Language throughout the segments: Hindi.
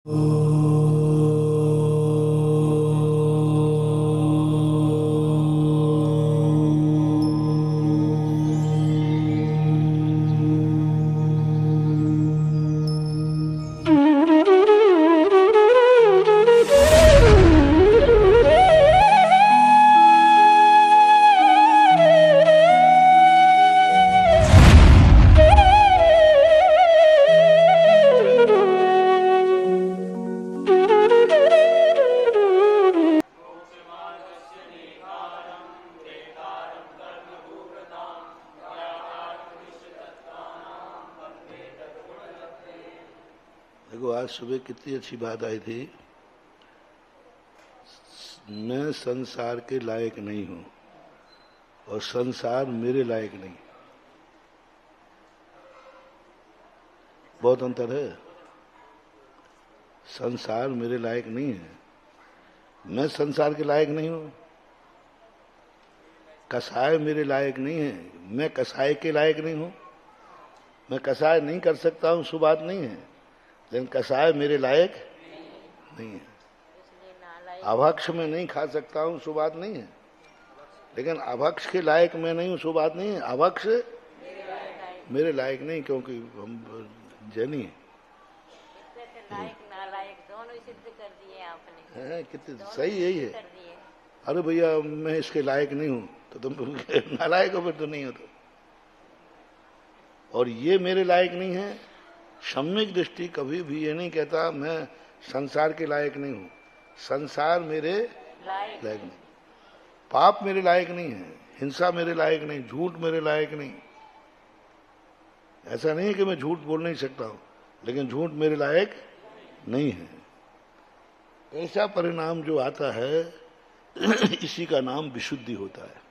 देखो, आज सुबह कितनी अच्छी बात आई थी। मैं संसार के लायक नहीं हूं और संसार मेरे लायक नहीं। बहुत अंतर है। संसार मेरे लायक नहीं है, मैं संसार के लायक नहीं हूं। कसाय मेरे लायक नहीं है, मैं कसाय के लायक नहीं हूं। मैं कसाय नहीं कर सकता हूं, सो बात नहीं है, लेकिन कसाय मेरे लायक नहीं है। अभक्ष में नहीं खा सकता हूं, सो बात नहीं है, लेकिन अभक्ष के लायक मैं नहीं हूं, सो बात नहीं है। अभक्ष मेरे लायक नहीं, क्योंकि हम जैनी हैं। कितने सही यही है। अरे भैया, मैं इसके लायक नहीं हूं, तो तुम नालायक हो, फिर तो नहीं हो तो। और ये मेरे लायक नहीं है। सम्यक दृष्टि कभी भी ये नहीं कहता मैं संसार के लायक नहीं हूं। संसार मेरे लायक नहीं, पाप मेरे लायक नहीं है, हिंसा मेरे लायक नहीं, झूठ मेरे लायक नहीं। ऐसा नहीं है कि मैं झूठ बोल नहीं सकता हूं, लेकिन झूठ मेरे लायक नहीं है। ऐसा परिणाम जो आता है इसी का नाम विशुद्धि होता है।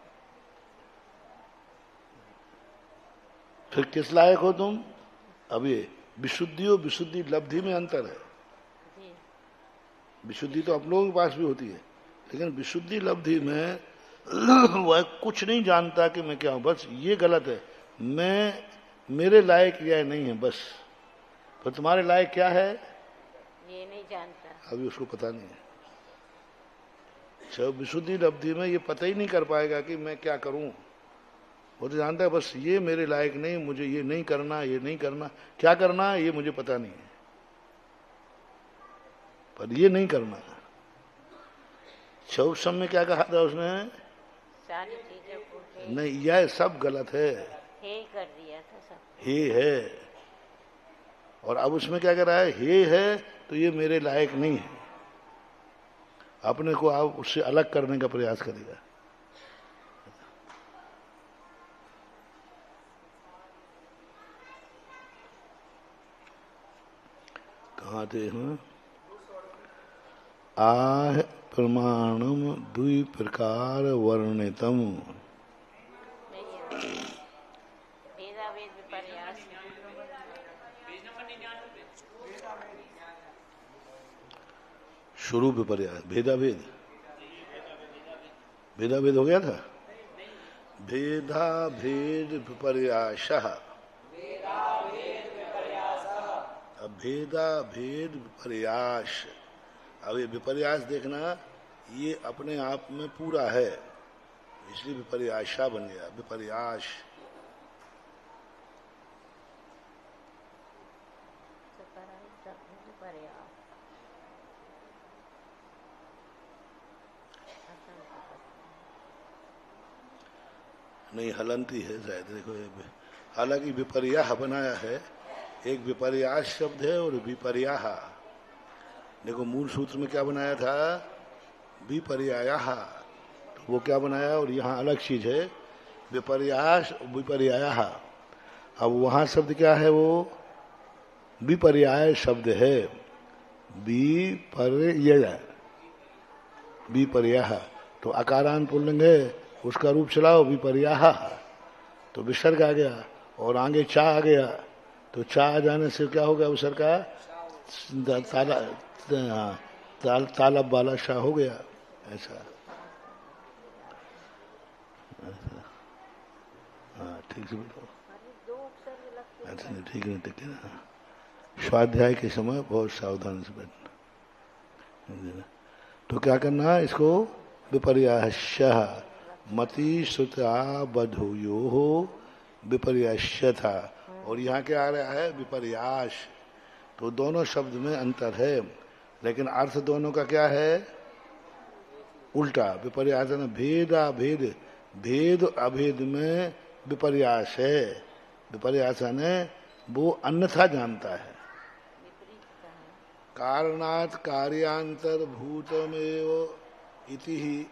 फिर किस लायक हो तुम? अब ये विशुद्धि और विशुद्धि लब्धि में अंतर है। विशुद्धि तो आप लोगों के पास भी होती है, लेकिन विशुद्धि लब्धि में वह कुछ नहीं जानता कि मैं क्या हूं। बस ये गलत है, मैं मेरे लायक यह नहीं है बस। तो तुम्हारे लायक क्या है ये नहीं जानता, अभी उसको पता नहीं है। जब विशुद्धि लब्धि में ये पता ही नहीं कर पाएगा कि मैं क्या करूं। वो तो जानता है बस ये मेरे लायक नहीं, मुझे ये नहीं करना, ये नहीं करना, क्या करना है ये मुझे पता नहीं है, पर ये नहीं करना। शौच समय क्या कहा था उसने? सारी चीजों को नहीं, यह सब गलत है, हे कर दिया था सब। हे है। और अब उसमें क्या कर रहा है? हे है तो ये मेरे लायक नहीं है। अपने को आप उससे अलग करने का प्रयास करेगा। कहाँ थे हम? आह प्रमाणम द्वि प्रकार वर्णितम। भेदाभेद विपर्यास। शुरू विपर्यास, भेदाभेद। भेदाभेद हो गया था। भेदा भेद विपर्यास। अब भेदा भेद विपर्यास। अब ये विपर्यास देखना, ये अपने आप में पूरा है, इसलिए विपर्यासा बन गया। विपर्यास नहीं, हलंती है शायद। देखो, हालांकि विपर्याह बनाया है, एक विपर्यास शब्द है और विपर्याह। देखो, मूल सूत्र में क्या बनाया था? विपर्याह। तो वो क्या बनाया, और यहाँ अलग चीज है, विपर्यास विपर्याह। अब वहां शब्द क्या है? वो विपर्याय शब्द है, विपर्यय, विपर्याह। तो अकारांत पुल्लिंग है, उसका रूप चलाओ विपर्याह, तो विसर्ग आ गया, और आगे चा आ गया, तो चा आ जाने से क्या हो गया? विसर्ग का तालब वाला शाह हो गया। ऐसा, हाँ ठीक से बोलो। ऐसा नहीं, ठीक नहीं, ठीक है ना। स्वाध्याय के समय बहुत सावधानी से बैठना। तो क्या करना है इसको? विपर्याश्य मति श्रुता बधुयो हो विपर्याश्य था, और यहाँ क्या आ रहा है? विपर्यास। तो दोनों शब्द में अंतर है, लेकिन अर्थ दोनों का क्या है? उल्टा। विपर्यास न भेद अभेद, भेद अभेद में विपर्यास है। विपर्यास ने वो अन्यथा जानता है। कारणात् कार्यांतर भूतमेव इति ही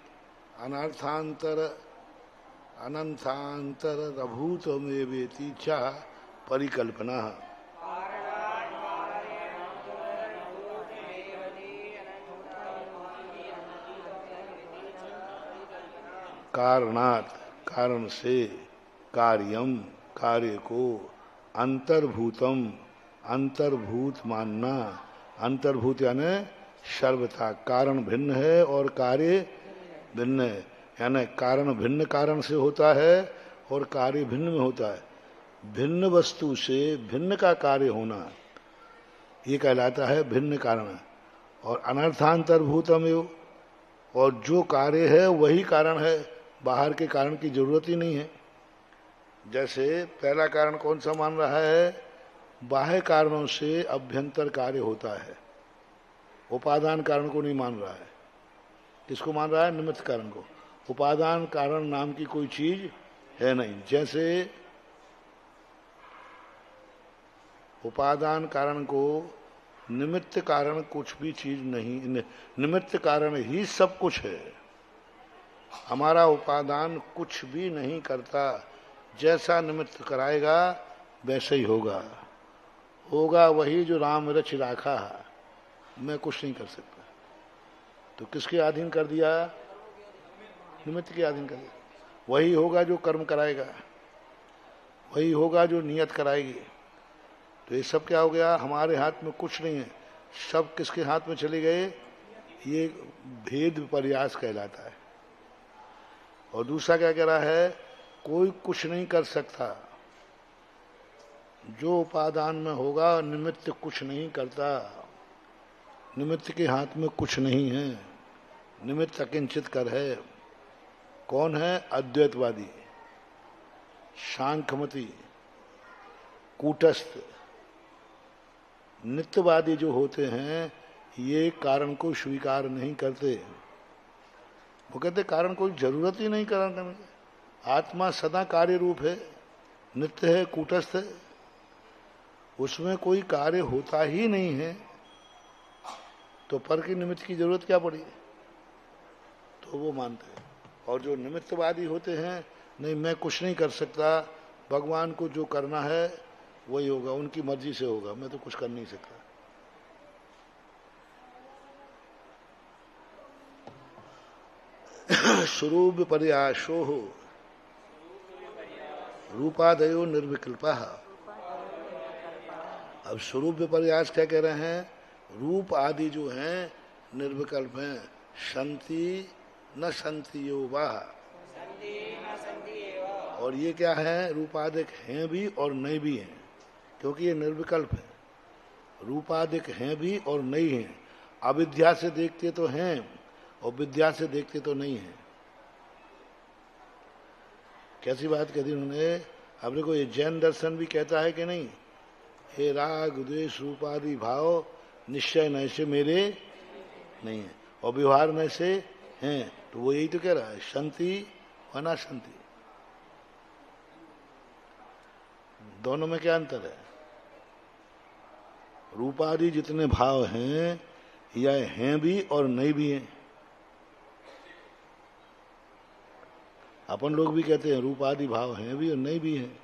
अनर्थांतर अनंतांतर अभूतमेवेति च परिकल्पना। कारणात् कारण से, कार्यम कार्य को, अंतर्भूतम अंतर्भूत मानना। अंतर्भूत यानी सर्वथा, कारण भिन्न है और कार्य भिन्न है, यानी कारण भिन्न कारण से होता है और कार्य भिन्न में होता है। भिन्न वस्तु से भिन्न का कार्य होना, ये कहलाता है भिन्न कारण। और अनर्थांतर्भूतम एव, और जो कार्य है वही कारण है, बाहर के कारण की जरूरत ही नहीं है। जैसे पहला कारण कौन सा मान रहा है? बाह्य कारणों से अभ्यंतर कार्य होता है, उपादान कारण को नहीं मान रहा है। किसको मान रहा है? निमित्त कारण को। उपादान कारण नाम की कोई चीज है नहीं। जैसे उपादान कारण को निमित्त कारण कुछ भी चीज नहीं, निमित्त कारण ही सब कुछ है। हमारा उपादान कुछ भी नहीं करता, जैसा निमित्त कराएगा वैसे ही होगा। होगा वही जो राम रच राखा है, मैं कुछ नहीं कर सकता। तो किसके अधीन कर दिया? निमित्त के अधीन कर दिया। वही होगा जो कर्म कराएगा, वही होगा जो नियत कराएगी। तो ये सब क्या हो गया? हमारे हाथ में कुछ नहीं है, सब किसके हाथ में चले गए? ये भेद विपर्यास कहलाता है। और दूसरा क्या कह रहा है? कोई कुछ नहीं कर सकता, जो उपादान में होगा निमित्त कुछ नहीं करता। निमित्त के हाथ में कुछ नहीं है, निमित्त अकिंचित कर है। कौन है? अद्वैतवादी, सांख्यमती, कूटस्थ। नित्यवादी जो होते हैं ये कारण को स्वीकार नहीं करते। वो कहते कारण कोई जरूरत ही नहीं कारण करने की, आत्मा सदा कार्य रूप है, नित्य है, कूटस्थ है, उसमें कोई कार्य होता ही नहीं है, तो पर की निमित्त की जरूरत क्या पड़ी? तो वो मानते हैं। और जो निमित्तवादी होते हैं, नहीं मैं कुछ नहीं कर सकता, भगवान को जो करना है वही होगा, उनकी मर्जी से होगा, मैं तो कुछ कर नहीं सकता। स्वरूप विपर्यासो हो रूपादयो निर्विकल्पा। अब स्वरूप विपर्यास क्या कह रहे हैं? रूप आदि जो हैं निर्विकल्प हैं। संति न संति योवा, और ये क्या है? रूपादिक हैं भी और नहीं भी हैं, क्योंकि ये निर्विकल्प है। रूपादिक हैं भी और नहीं हैं। अविद्या से देखते तो हैं और विद्या से देखते तो नहीं हैं। कैसी बात कही उन्होंने? अब देखो ये जैन दर्शन भी कहता है कि नहीं, हे राग द्वेष रूपादि भाव निश्चय न से मेरे नहीं है और व्यवहार न से हैं। तो वो यही तो कह रहा है, शांति व ना शांति, दोनों में क्या अंतर है? रूपादि जितने भाव हैं या हैं भी और नहीं भी हैं। अपन लोग भी कहते हैं रूपादि भाव हैं भी और नहीं भी हैं,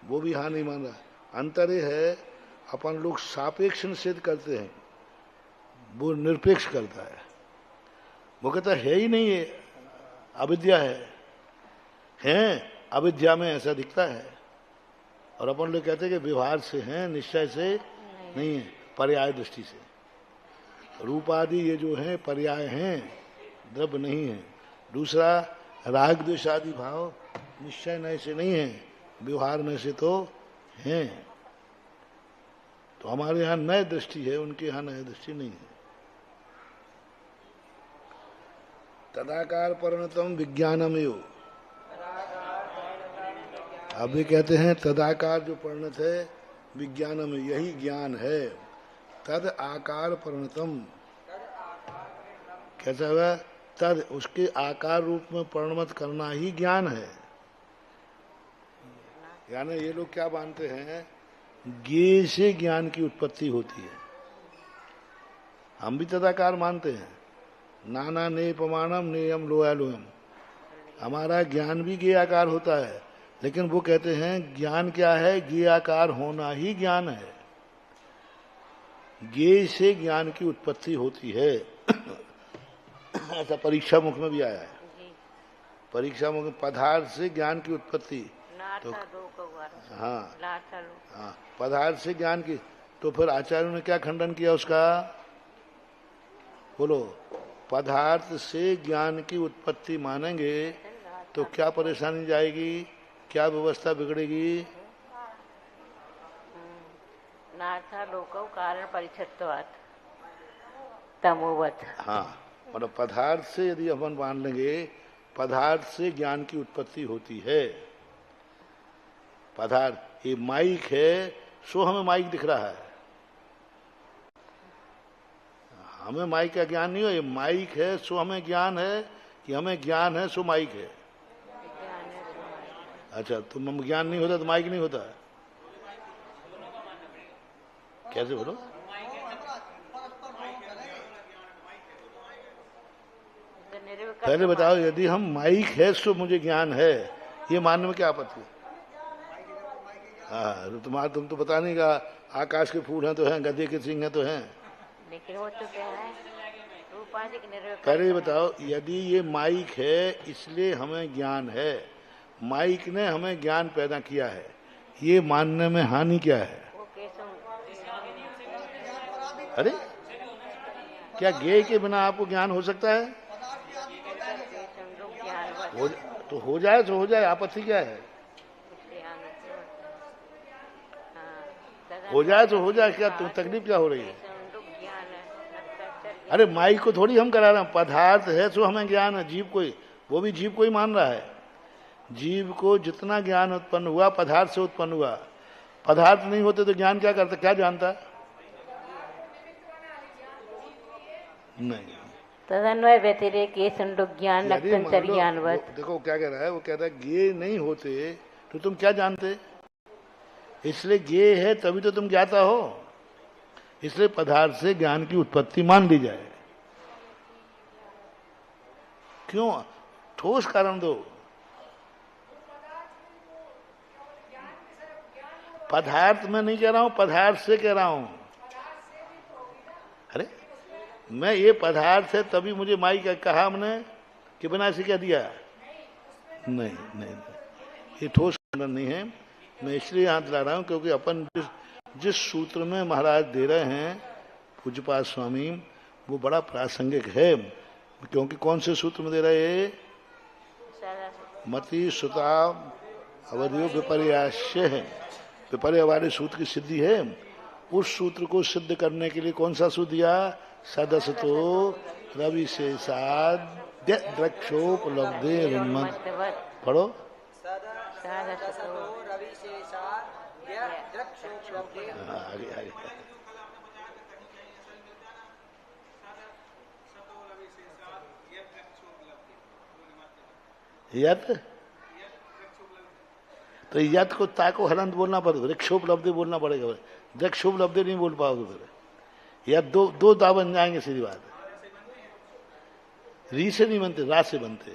वो भी हाँ नहीं मान रहा। अंतर ये है, अपन लोग सापेक्ष सिद्ध करते हैं, वो निरपेक्ष करता है। वो कहता है ही नहीं, है अविद्या है अविद्या में ऐसा दिखता है। और अपन लोग कहते हैं कि व्यवहार से हैं, निश्चय से नहीं है, पर्याय दृष्टि से। रूपादि ये जो है पर्याय हैं, द्रव्य नहीं है। दूसरा राग द्वेष आदि भाव निश्चय नय से नहीं है, व्यवहार में से तो हैं। तो हमारे यहाँ नए दृष्टि है, उनके यहाँ नए दृष्टि नहीं है। तदाकार परिणतम विज्ञानमेव, अभी कहते हैं तदाकार जो परिणत है विज्ञान में, यही ज्ञान है। तद आकार परिणतम, कैसा हुआ? तद, उसके आकार रूप में परिणत करना ही ज्ञान है। यानी ये लोग क्या मानते हैं, ज्ञेय से ज्ञान की उत्पत्ति होती है। हम भी तदाकार मानते हैं, नाना ने प्रमाणम नेयम लोयालोयम, हमारा ज्ञान भी ज्ञेय आकार होता है। लेकिन वो कहते हैं ज्ञान क्या है, ज्ञेय आकार होना ही ज्ञान है। ज्ञेय से ज्ञान की उत्पत्ति होती है। ऐसा परीक्षा मुख में भी आया है। परीक्षा मुख में पदार्थ से ज्ञान की उत्पत्ति, तो हाँ हाँ, पदार्थ से ज्ञान की। तो फिर आचार्यों ने क्या खंडन किया उसका, बोलो? पदार्थ से ज्ञान की उत्पत्ति मानेंगे तो क्या परेशानी जाएगी, क्या व्यवस्था बिगड़ेगी? कारण परिच्छत्वात् तमोवत। हाँ, मतलब पदार्थ से यदि अपन मान लेंगे, पदार्थ से ज्ञान की उत्पत्ति होती है। पदार्थ, ये माइक है, सो हमें माइक दिख रहा है, हमें माइक का ज्ञान नहीं हो। ये माइक है सो हमें ज्ञान है, कि हमें ज्ञान है सो माइक है? अच्छा, तो हम ज्ञान नहीं होता तो माइक नहीं होता? कैसे बोलो? पहले बताओ, यदि हम माइक है सो मुझे ज्ञान है, ये मानने में क्या आपत्ति? हाँ, तुम्हारा तुम तो बता नहीं का, आकाश के फूल हैं तो हैं, गधे के सिंह हैं तो हैं, लेकिन वो तो क्या है, पहले ये बताओ, यदि ये माइक है इसलिए हमें ज्ञान है, माइक ने हमें ज्ञान पैदा किया है, ये मानने में हानि क्या है? अरे क्या ज्ञेय के बिना आपको ज्ञान हो सकता है? तो हो जाए तो हो जाए, आपत्ति क्या है? हो जाए तो हो जाए, क्या तकलीफ क्या हो रही है? अरे माइक को थोड़ी हम करा रहे हैं, पदार्थ है तो हमें ज्ञान है। जीव कोई, वो भी जीव को ही मान रहा है। जीव को जितना ज्ञान उत्पन्न हुआ पदार्थ से उत्पन्न हुआ। पदार्थ नहीं होते तो ज्ञान क्या करता, क्या जानता? नहीं। तदन्वय व्यतिरेक ये संडुक ज्ञान नक्तंतर ज्ञानवत। देखो क्या कह रहा है, वो कहता है ज्ञेय नहीं होते तो तुम क्या जानते? इसलिए ज्ञेय है तभी तो तुम ज्ञाता हो, इसलिए पदार्थ से ज्ञान की उत्पत्ति मान ली जाए। क्यों? ठोस कारण दो। पदार्थ में नहीं कह रहा हूं, पदार्थ से कह रहा हूं। अरे मैं ये पदार्थ है तभी मुझे माई का कहा हमने कि बिना से कह दिया? नहीं, नहीं, ये ठोस कारण नहीं है। मैं इसलिए यहां दिला रहा हूं क्योंकि अपन जिस सूत्र में महाराज दे रहे हैं पूज्यपाद स्वामी, वो बड़ा प्रासंगिक है। क्योंकि कौन से सूत्र में दे रहे हैं? मति सुता अवधियो विपर्यास्य है, विपर्य वाले सूत्र की सिद्धि है। उस सूत्र को सिद्ध करने के लिए कौन सा सूत्र दिया? सदसतो रविशेषाद्य द्रक्षोपलब्धे उन्मत्त। पढ़ो। आगे आगे। यत, तो यत को ताको हलंत बोलना पड़ेगा, वृक्षोपलब्धि बोलना पड़ेगा। वृक्षोपलब्धि नहीं बोल पाओगे फिर, या दो दा बन जाएंगे, सीधी बात। री से नहीं बनते, रा से बनते।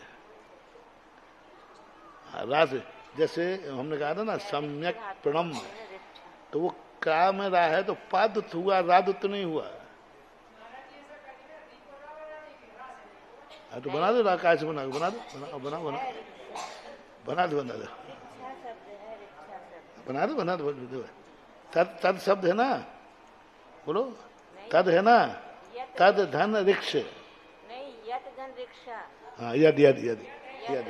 रा से, जैसे हमने कहा था ना सम्यक प्रणम, तो वो का में रा है तो पादुत हुआ, रादुत नहीं हुआ। तो बना दो, रा काय से बना दो, बना दो, बना बना बना दो, बना दो, बना दो, बना दो। तद शब्द है ना, बोलो तद है ना, तद धन रिक्ष नहीं, यत धन रिक्शा। हाँ, यद यद यद यद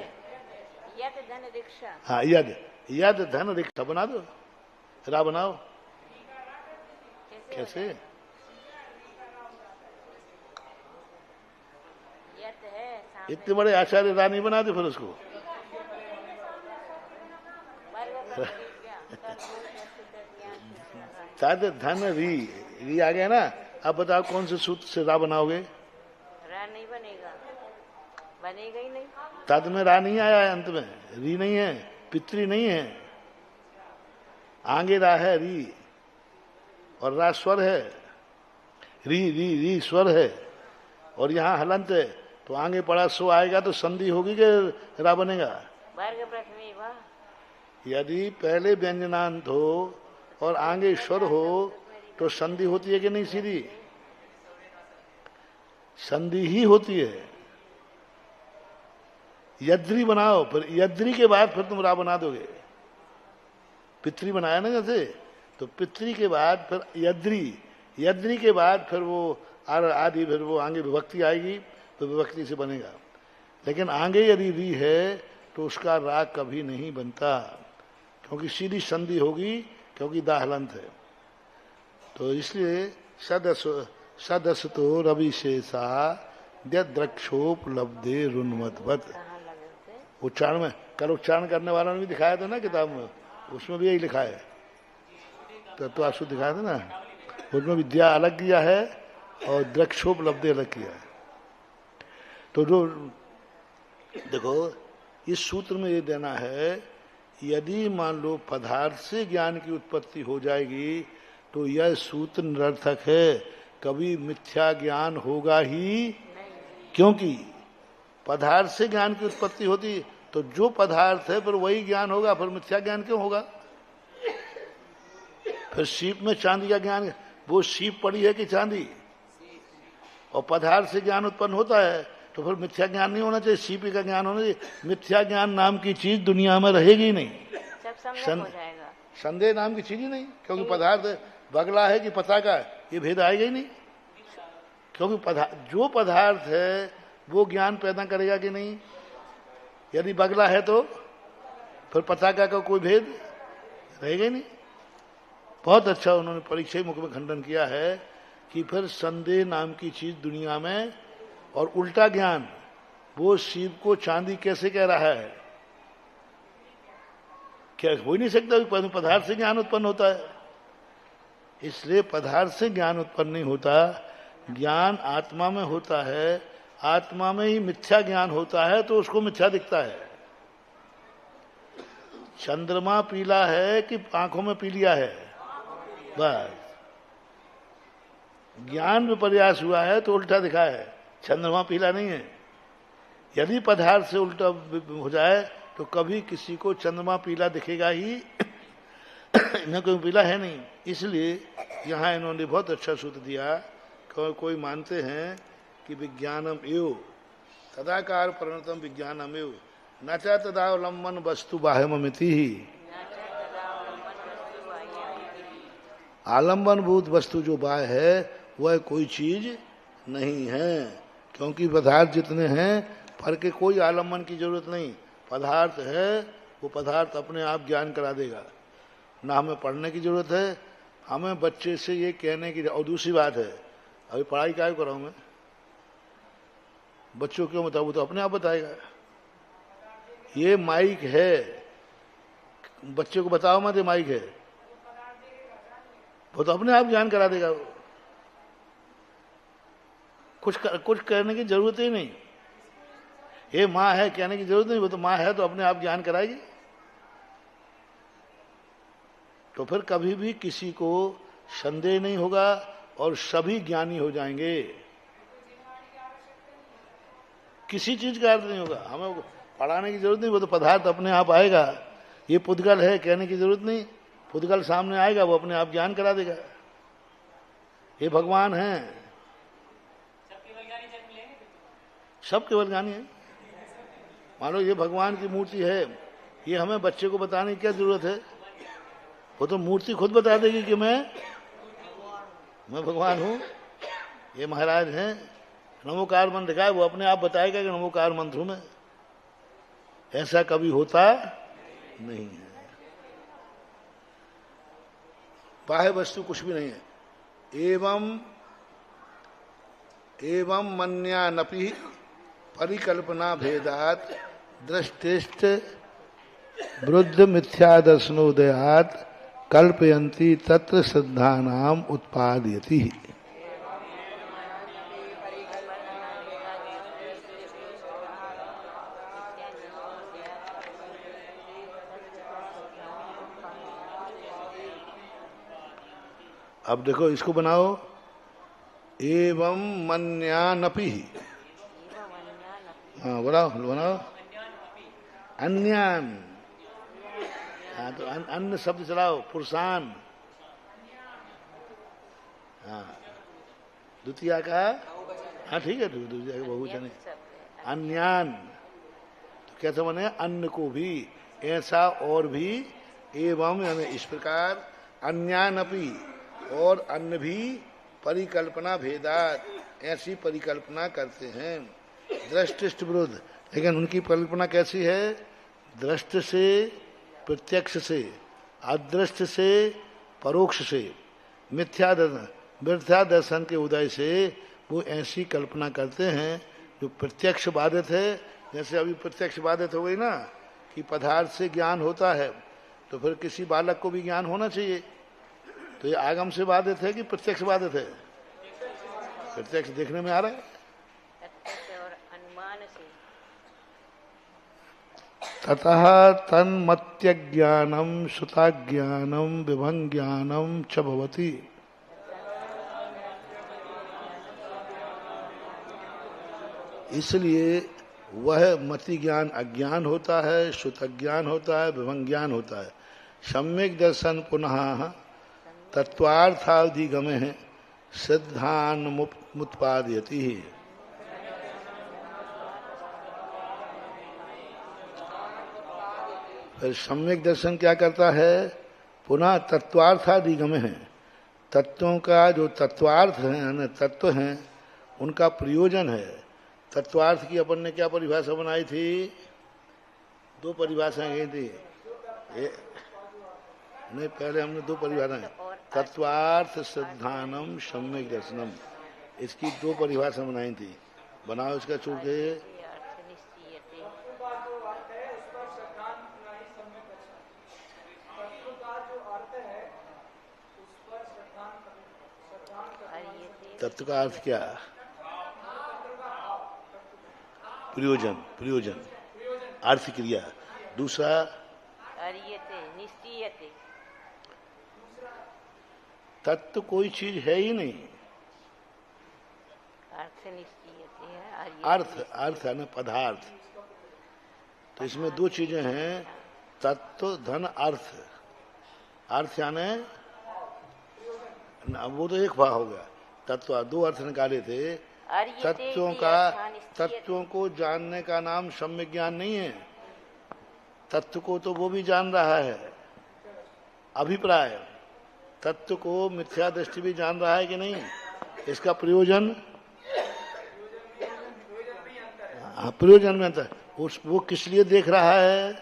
यत धन रिक्शा। हाँ, यद यद धन रिक्शा बना दो, रा बनाओ। कैसे? यत है सामने इतने बड़े आचार्य रानी बना दे फिर उसको। साथ धन री आ गया ना। अब बताओ कौन से सूत्र से रा बनाओगे? रा नहीं बनेगा, बनेगा ही नहीं। तद में रा नहीं आया है, अंत में री नहीं है, पितरी नहीं है, आगे रा है री, और रा स्वर है, री री री स्वर है, और यहाँ हलंत है, तो आगे पड़ा सो आएगा तो संधि होगी कि रा बनेगा? वर्ग प्रथमी वाह। यदि पहले व्यंजनांत हो और आगे स्वर हो तो संधि होती है कि नहीं? सीधी संधि ही होती है। यद्री बनाओ, फिर यद्री के बाद फिर तुम रा बना दोगे। पितरी बनाया ना जैसे, तो पितरी के बाद फिर यद्री, यद्री के बाद फिर वो आदि, फिर वो आगे विभक्ति आएगी तो विभक्ति से बनेगा। लेकिन आगे यदि री है तो उसका राग कभी नहीं बनता, क्योंकि सीधी संधि होगी, क्योंकि दाहलंत है। तो इसलिए सदस तो रवि शेषा द्रक्षोपलब्धे रुन्मतवत। उच्चारण में कल उच्चारण करने वालों ने भी दिखाया था ना किताब में, उसमें भी यही लिखा है। तत्वासु दिखाया था ना, उसमें विद्या अलग किया है और द्रक्षोपलब्धि अलग किया है। तो जो देखो इस सूत्र में ये देना है, यदि मान लो पदार्थ से ज्ञान की उत्पत्ति हो जाएगी तो यह सूत्र निरर्थक है, कभी मिथ्या ज्ञान होगा ही। क्योंकि पदार्थ से ज्ञान की उत्पत्ति होती तो जो पदार्थ है फिर वही ज्ञान होगा, फिर मिथ्या ज्ञान क्यों होगा? फिर सीप में चांदी का ज्ञान, वो सीप पड़ी है कि चांदी? और पदार्थ से ज्ञान उत्पन्न होता है तो फिर मिथ्या ज्ञान नहीं होना चाहिए, सीपी का ज्ञान होना चाहिए। मिथ्या ज्ञान नाम की चीज दुनिया में रहेगी नहीं, सब हो जाएगा। संदेह नाम की चीज ही नहीं, क्योंकि पदार्थ बगला है कि पता का, ये भेद आएगा ही नहीं। क्योंकि जो पदार्थ है वो ज्ञान पैदा करेगा कि नहीं? यदि बगला है तो फिर पता का कोई भेद रहेगा ही नहीं। बहुत अच्छा उन्होंने परीक्षा मुख में खंडन किया है कि फिर संदेह नाम की चीज दुनिया में, और उल्टा ज्ञान, वो शिव को चांदी कैसे कह रहा है? क्या हो ही नहीं सकता, पदार्थ से ज्ञान उत्पन्न होता है। इसलिए पदार्थ से ज्ञान उत्पन्न नहीं होता, ज्ञान आत्मा में होता है। आत्मा में ही मिथ्या ज्ञान होता है तो उसको मिथ्या दिखता है। चंद्रमा पीला है कि आंखों में पीलिया है, बस ज्ञान विपर्यास हुआ है तो उल्टा दिखा है, चंद्रमा पीला नहीं है। यदि पदार्थ से उल्टा हो जाए तो कभी किसी को चंद्रमा पीला दिखेगा ही न, कोई पीला है नहीं। इसलिए यहाँ इन्होंने बहुत अच्छा सूत्र दिया। कोई मानते हैं कि विज्ञानम एव तदाकार परिणतम विज्ञानम एव न च तदावलंबन वस्तु बाह्यमिति ही। आलंबन भूत वस्तु जो बाह्य है वह कोई चीज नहीं है, क्योंकि पदार्थ जितने हैं फल के कोई आलंबन की जरूरत नहीं। पदार्थ है वो पदार्थ अपने आप ज्ञान करा देगा, ना हमें पढ़ने की जरूरत है, हमें बच्चे से ये कहने की। और दूसरी बात है, अभी पढ़ाई क्या कराऊं मैं, बच्चों क्यों बताऊं, वो तो अपने आप बताएगा। ये माइक है, बच्चे को बताओ मत ये माइक है, वो तो अपने आप ज्ञान करा देगा। कुछ करने की जरूरत ही नहीं। ये माँ है कहने की जरूरत नहीं, वो तो माँ है तो अपने आप ज्ञान कराएगी। तो फिर कभी भी किसी को संदेह नहीं होगा और सभी ज्ञानी हो जाएंगे। किसी चीज का अर्थ नहीं होगा, हमें पढ़ाने की जरूरत नहीं, वो तो पदार्थ अपने आप आएगा। ये पुद्गल है कहने की जरूरत नहीं, पुद्गल सामने आएगा, वो अपने आप ज्ञान करा देगा। ये भगवान है, सब केवल ज्ञानी है। मान लो ये भगवान की मूर्ति है, ये हमें बच्चे को बताने की क्या जरूरत है, वो तो मूर्ति खुद बता देगी कि मैं भगवान हूं, ये महाराज हैं। नमोकार मंत्र का है, वो अपने आप बताएगा कि नमोकार मंत्र हूं मैं। ऐसा कभी होता नहीं है। बाह्य वस्तु कुछ भी नहीं है। एवं एवं मन्यानपि परिकल्पना भेदात दृष्टिष्ट वृद्ध मिथ्यादर्शनोदयात कल्पयन्ति तत्र श्रद्धानाम उत्पादयति। अब देखो इसको बनाओ, एवं मन्यानपि। हाँ बनाओ बनाओ, अन्यान। हाँ तो अन्य शब्द चलाओ, पुरुषान। हाँ द्वितीया का, हाँ ठीक है, द्वितीया का बहुवचन है। अन्यान तो कैसे बने, अन्य को भी, ऐसा और भी, एवं यानी इस प्रकार, अन्यानपि और अन्य भी, परिकल्पना भेदात ऐसी परिकल्पना करते हैं, दृष्टिष्ट विरुद्ध। लेकिन उनकी परिकल्पना कैसी है, दृष्ट से, प्रत्यक्ष से, अदृष्ट से, परोक्ष से, मिथ्या दर्शन के उदय से वो ऐसी कल्पना करते हैं जो प्रत्यक्ष बाधित है। जैसे अभी प्रत्यक्ष बाधित हो गई ना कि पदार्थ से ज्ञान होता है, तो फिर किसी बालक को भी ज्ञान होना चाहिए। तो ये आगम से बाधित है कि प्रत्यक्ष बाधित है? प्रत्यक्ष देखने में आ रहा है। ततः तन्मत्यज्ञानम श्रुताज्ञानम विभंज्ञानम च भवति। इसलिए वह मति ज्ञान अज्ञान होता है, श्रुत ज्ञान होता है, विभंग ज्ञान होता है। सम्यक दर्शन पुनः तत्वार्थाधिगमे है सिद्धान मुत्पादयति। फिर सम्यक दर्शन क्या करता है, पुनः तत्वार्थाधिगमे है, तत्वों का जो तत्वार्थ है, तत्व हैं, उनका प्रयोजन है। तत्वार्थ की अपन ने क्या परिभाषा बनाई थी, दो परिभाषाएं कही थी। नहीं, पहले हमने दो परिभाषाएं, तत्वार्थ सिद्धानम सम्यक दर्शनम, इसकी दो परिभाषा बनाई थी। बनाओ इसका छूट के। तत्व का अर्थ क्या, प्रयोजन, प्रयोजन अर्थ क्रिया। दूसरा तत्व कोई चीज है ही नहीं, अर्थ, अर्थ है ना पदार्थ। तो इसमें दो चीजें हैं, तत्व धन अर्थ। अर्थ यानी वो तो एक भाग हो गया, तत्व दो अर्थ निकाले थे। तत्वों का, तत्वों को जानने का नाम सम्यक ज्ञान नहीं है। तत्व को तो वो भी जान रहा है, अभिप्राय। तत्व को मिथ्या दृष्टि भी जान रहा है कि नहीं, इसका प्रयोजन, हाँ प्रयोजन में अंतर। वो किस लिए देख रहा है,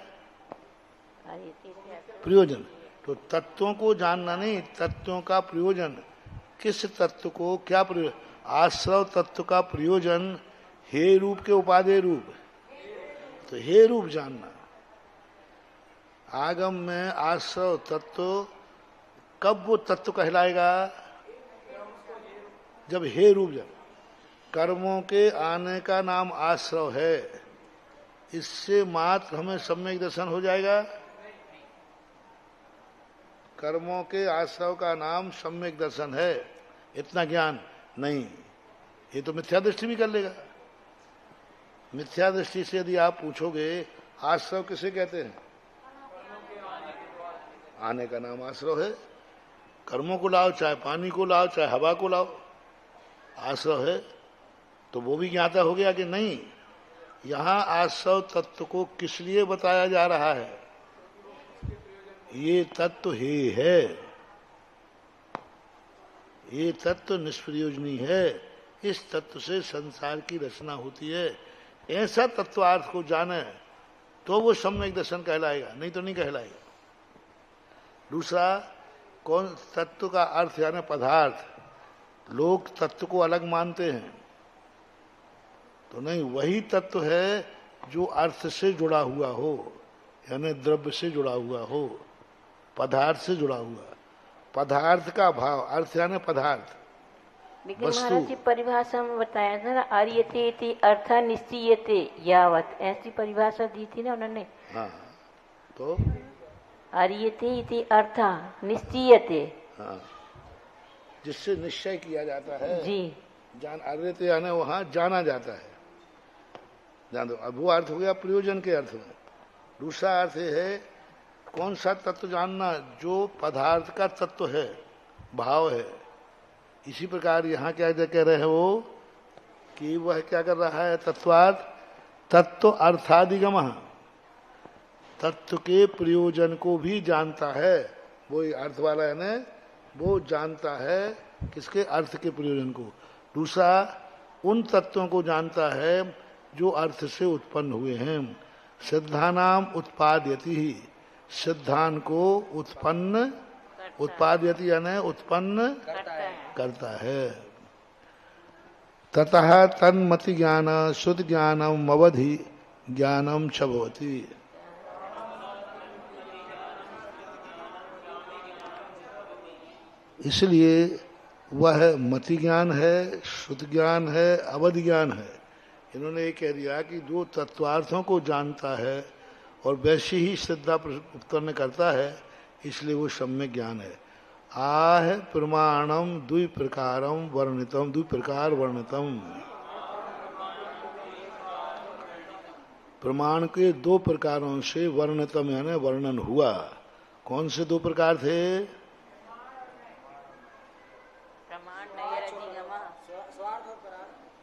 प्रयोजन। तो तत्वों को जानना नहीं, तत्वों का प्रयोजन। किस तत्व को क्या प्रयोजन, आश्रव तत्व का प्रयोजन हे रूप के उपादेय रूप, तो हे रूप जानना। आगम में आश्रव तत्व, कब वो तत्व कहलाएगा, जब हे रूप, जब कर्मों के आने का नाम आश्रव है, इससे मात्र हमें सम्यक दर्शन हो जाएगा। कर्मों के आश्रव का नाम सम्यक दर्शन है, इतना ज्ञान नहीं। ये तो मिथ्या दृष्टि भी कर लेगा। मिथ्या दृष्टि से यदि आप पूछोगे आश्रव किसे कहते हैं, आने का नाम आश्रव है। कर्मों को लाओ, चाहे पानी को लाओ, चाहे हवा को लाओ, आश्रव है। तो वो भी ज्ञाता हो गया कि नहीं। यहाँ आश्रव तत्व को किस लिए बताया जा रहा है, ये तत्व हे है, ये तत्व निष्प्रयोजनी है, इस तत्व से संसार की रचना होती है। ऐसा तत्वार्थ को जाने तो वो सम्यक दर्शन कहलाएगा, नहीं तो नहीं कहलाएगा। दूसरा, कौन तत्व का अर्थ यानी पदार्थ, लोग तत्व को अलग मानते हैं, तो नहीं, वही तत्व है जो अर्थ से जुड़ा हुआ हो, यानी द्रव्य से जुड़ा हुआ हो, पदार्थ से जुड़ा हुआ। पदार्थ का भाव, अर्थ यानी पदार्थ, लेकिन वस्तु। महाराज जी परिभाषा में बताया था ना, आर्यते इति अर्थ निश्चीयते यावत, ऐसी परिभाषा दी थी ना उन्होंने। हाँ, तो आर्यते इति अर्थ निश्चीयते, हाँ, जिससे निश्चय किया जाता है जी। जान, अर्थ यानी वहां जाना जाता है, जान दो। अब वो अर्थ हो गया प्रयोजन के अर्थ में। दूसरा अर्थ है कौन सा तत्व जानना, जो पदार्थ का तत्व है, भाव है। इसी प्रकार यहाँ क्या कह रहे हैं वो, कि वह क्या कर रहा है, तत्वार्थ तत्व अर्थादिगम, तत्व के प्रयोजन को भी जानता है। वो अर्थ वाला है ना, वो जानता है किसके, अर्थ के प्रयोजन को। दूसरा उन तत्वों को जानता है जो अर्थ से उत्पन्न हुए हैं। सिद्धानाम उत्पादयति ही, सिद्धांत को उत्पन्न, उत्पादयति यानी उत्पन्न करता है। ततः तन्मति ज्ञान शुद्ध ज्ञानम अवधि ज्ञानम च भवति। इसलिए वह मति ज्ञान है, शुद्ध ज्ञान है, अवधि ज्ञान है। इन्होंने ये कह दिया कि जो तत्वार्थों को जानता है और वैसे ही श्रद्धा उत्पन्न करता है, इसलिए वो सम्यक ज्ञान है। आह प्रमाणम द्वि प्रकारम वर्णितम, द्वि प्रकार वर्णितम। प्रमाण के दो प्रकारों से वर्णितम यानी वर्णन हुआ। कौन से दो प्रकार थे? प्रमाण नए रधिगम,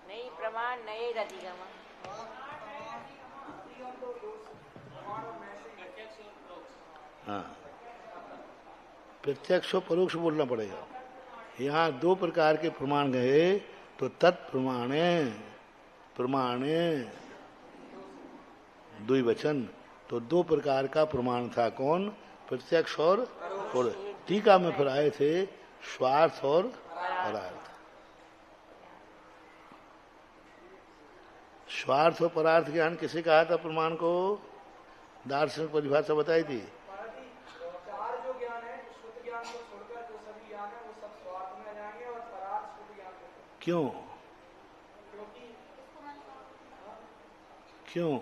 नहीं प्रमाण नए रधिगम। हाँ, प्रत्यक्ष और परोक्ष बोलना पड़ेगा। यहाँ दो प्रकार के प्रमाण गए, तो तत्प्रमाणे, प्रमाणे द्विवचन, तो दो प्रकार का प्रमाण था। कौन? प्रत्यक्ष और टीका में फिर आए थे स्वार्थ और परार्थ। स्वार्थ और परार्थ ज्ञान किसे कहा था प्रमाण को? दार्शनिक परिभाषा बताई थी। क्यों? क्यों?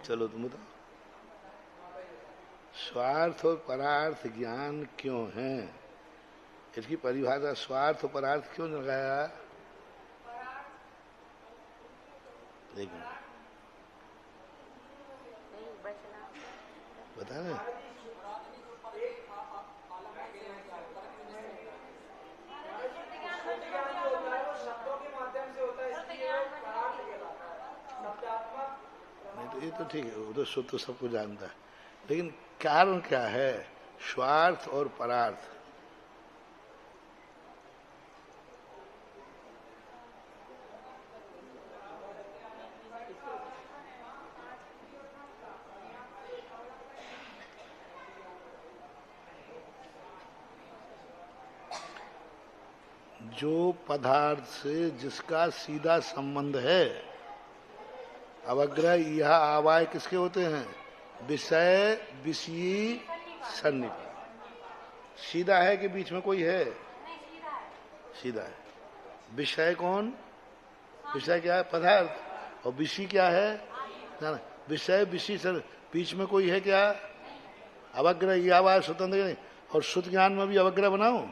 चलो तुम बताओ, स्वार्थ और परार्थ ज्ञान क्यों है? इसकी परिभाषा स्वार्थ और परार्थ क्यों लगाया? देखो बता रहे नहीं, तो ये तो ठीक है, वो तो शुद्ध तो सबको जानता है, लेकिन कारण क्या है स्वार्थ और परार्थ? जो पदार्थ से जिसका सीधा संबंध है, अवग्रह यह आवाय किसके होते हैं? विषय विषयी सन्निधि। सीधा है कि बीच में कोई है? सीधा है। विषय कौन? विषय क्या है? पदार्थ। और विषय क्या है? ना, विषय विषय बीच में कोई है क्या? अवग्रह यह आवाय स्वतंत्र नहीं। और शुद्ध ज्ञान में भी अवग्रह बनाओ,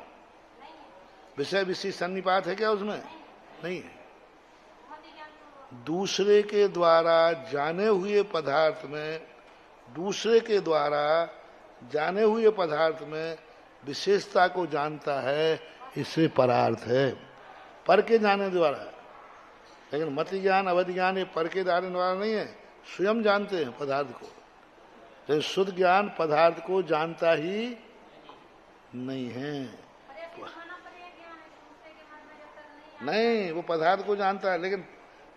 विषय विषय सन्निपात है क्या उसमें? नहीं है। दूसरे के द्वारा जाने हुए पदार्थ में, दूसरे के द्वारा जाने हुए पदार्थ में विशेषता को जानता है, इससे परार्थ है। पर के जाने द्वारा, लेकिन मति ज्ञान अवधि ज्ञान ये पर के जाने द्वारा नहीं है, स्वयं जानते हैं पदार्थ को। लेकिन शुद्ध ज्ञान पदार्थ को जानता ही नहीं है। नहीं, वो पदार्थ को जानता है, लेकिन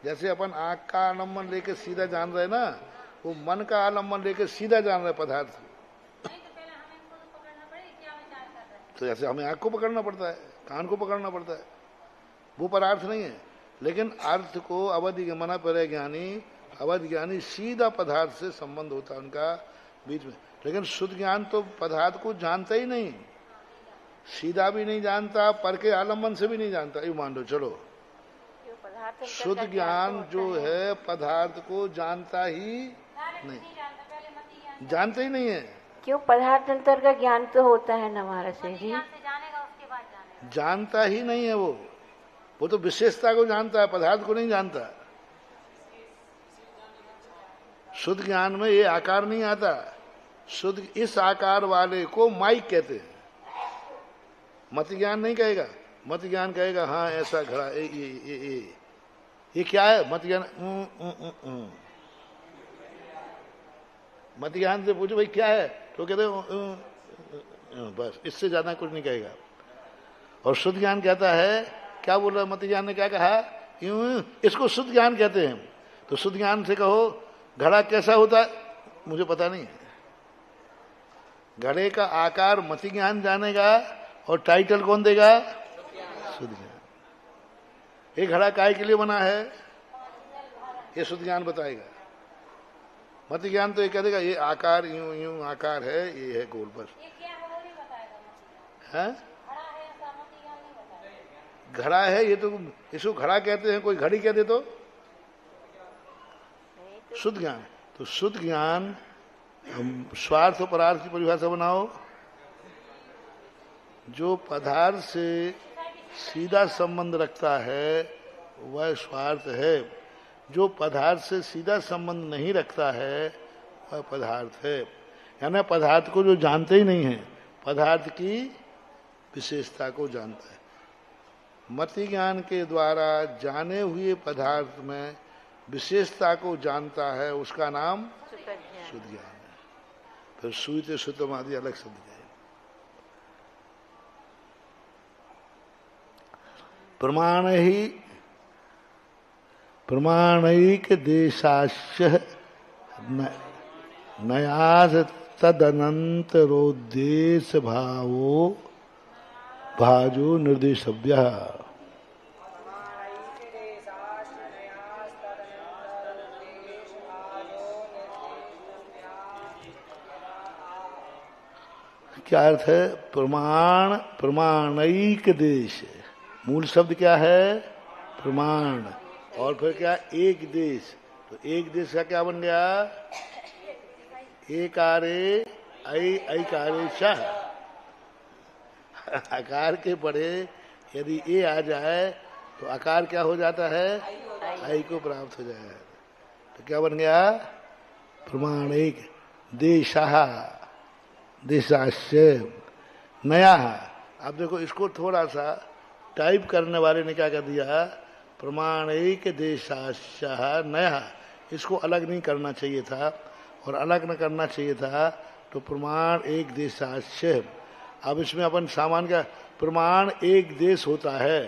जैसे अपन आंख का आलम्बन लेके सीधा जान रहे ना, वो मन का आलम्बन लेके सीधा जान रहे पदार्थ को। तो जैसे हमें आंख को पकड़ना पड़ता है, कान को पकड़ना पड़ता है, वो पदार्थ नहीं है। लेकिन अर्थ को अवधि मना पर ज्ञानी, अवधि ज्ञानी सीधा पदार्थ से संबंध होता है उनका बीच में। लेकिन शुद्ध ज्ञान तो पदार्थ को जानता ही नहीं, सीधा भी नहीं जानता, पर के आलम्बन से भी नहीं जानता, ये मान लो। चलो, शुद्ध ज्ञान जो है पदार्थ को जानता ही नहीं, जानता ही नहीं है। क्यों? पदार्थ अंतर का ज्ञान तो होता है ना महाराज सिंह जी। जानता ही नहीं है वो तो विशेषता को जानता है, पदार्थ को नहीं जानता। शुद्ध ज्ञान में ये आकार नहीं आता। शुद्ध इस आकार वाले को माइक कहते हैं। मत ज्ञान नहीं कहेगा, मत ज्ञान कहेगा हाँ ऐसा घड़ा, ये क्या है? मत ज्ञान मत ज्ञान से पूछो भाई क्या है, तो कहते बस, इससे ज्यादा कुछ नहीं कहेगा। और शुद्ध ज्ञान कहता है, क्या बोल रहा मत ज्ञान ने, क्या कहा? यूं, इसको शुद्ध ज्ञान कहते हैं। तो शुद्ध ज्ञान से कहो घड़ा कैसा होता है, मुझे पता नहीं है। घड़े का आकार मति ज्ञान जानेगा, और टाइटल कौन देगा? शुद्ध ज्ञान। ये घड़ा काय के लिए बना है, ये शुद्ध ज्ञान बताएगा। मति ज्ञान तो ये कह देगा ये आकार यूं यूं आकार है, ये है गोल, बस। है घड़ा है, ये तो इसको घड़ा कहते हैं, कोई घड़ी कह दे तो शुद्ध ज्ञान। तो शुद्ध ज्ञान, स्वार्थ और परार्थ की परिभाषा बनाओ। जो पदार्थ से सीधा संबंध रखता है वह स्वार्थ है, जो पदार्थ से सीधा संबंध नहीं रखता है वह पदार्थ है। यानी पदार्थ को जो जानते ही नहीं है, पदार्थ की विशेषता को जानता है। मति ज्ञान के द्वारा जाने हुए पदार्थ में विशेषता को जानता है, उसका नाम शुद्ध ज्ञान है। फिर सुईते सुतम आदि अलग शब्द है। प्रमाणैक देशाश्च नयास तदनंतरोद्देश्य भाजो निर्देशव्य। क्या अर्थ है? प्रमाणैक देश, मूल शब्द क्या है? प्रमाण। और फिर क्या? एक देश। तो एक देश का क्या बन गया? एकारे ऐकारे शाह। आकार के परे यदि ए आ जाए तो आकार क्या हो जाता है? आई को प्राप्त हो जाएगा। तो क्या बन गया? प्रमाणिक देशः देशाश्य नया। अब देखो इसको थोड़ा सा टाइप करने वाले ने क्या कर दिया? प्रमाणिक देशाश्य नया। इसको अलग नहीं करना चाहिए था, और अलग न करना चाहिए था तो प्रमाण एक देशाश्य। अब इसमें अपन सामान्य का प्रमाण एक देश होता है।